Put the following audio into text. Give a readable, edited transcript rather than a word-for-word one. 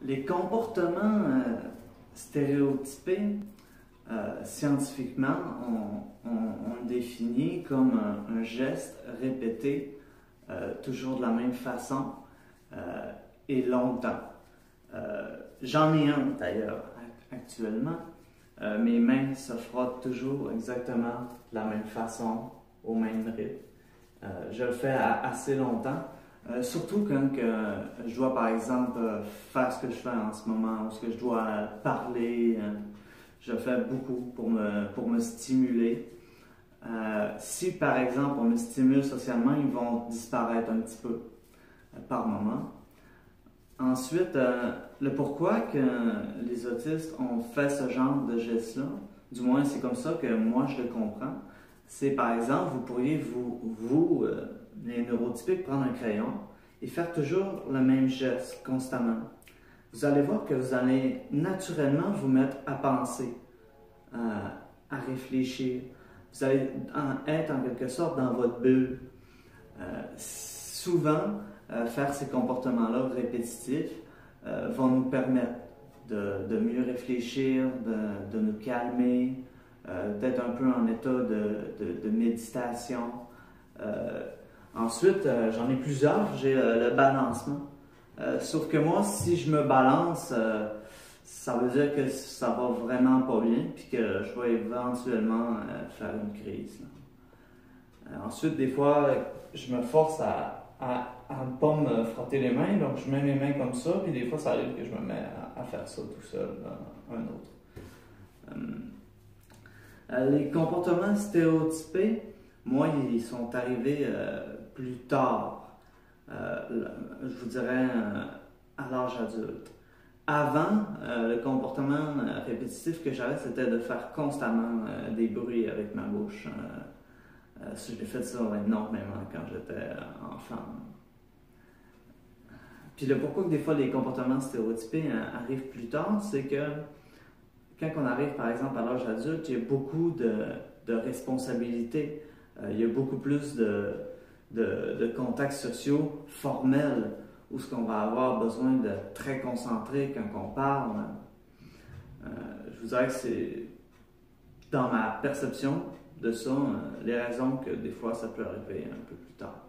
Les comportements stéréotypés, scientifiquement, on le définit comme un geste répété toujours de la même façon et longtemps. J'en ai un d'ailleurs actuellement. Mes mains se frottent toujours exactement de la même façon, au même rythme. Je le fais assez longtemps. Surtout quand je dois, par exemple, faire ce que je fais en ce moment, ou ce que je dois parler, je le fais beaucoup pour me stimuler. Si, par exemple, on me stimule socialement, ils vont disparaître un petit peu par moment. Ensuite, le pourquoi que les autistes ont fait ce genre de geste-là, du moins c'est comme ça que moi je le comprends, c'est par exemple, vous pourriez les neurotypiques, prendre un crayon et faire toujours le même geste constamment. Vous allez voir que vous allez naturellement vous mettre à penser, à réfléchir. Vous allez être en quelque sorte dans votre bulle. Souvent, faire ces comportements-là répétitifs vont nous permettre de mieux réfléchir, de nous calmer, d'être un peu en état de méditation. Ensuite, j'en ai plusieurs. J'ai le balancement. Sauf que moi, si je me balance, ça veut dire que ça va vraiment pas bien, puis que je vais éventuellement faire une crise. Ensuite, des fois, je me force à ne pas me frotter les mains, donc je mets mes mains comme ça, puis des fois, ça arrive que je me mets à faire ça tout seul, un autre. Les comportements stéréotypés, moi, ils sont arrivés plus tard, je vous dirais à l'âge adulte. Avant, le comportement répétitif que j'avais, c'était de faire constamment des bruits avec ma bouche. J'ai fait ça énormément quand j'étais enfant. Puis le pourquoi que des fois les comportements stéréotypés arrivent plus tard, c'est que quand on arrive par exemple à l'âge adulte, il y a beaucoup de responsabilités. Il y a beaucoup plus de contacts sociaux formels où ce qu'on va avoir besoin de très concentré quand on parle. Je vous dirais que c'est dans ma perception de ça, les raisons que des fois ça peut arriver un peu plus tard.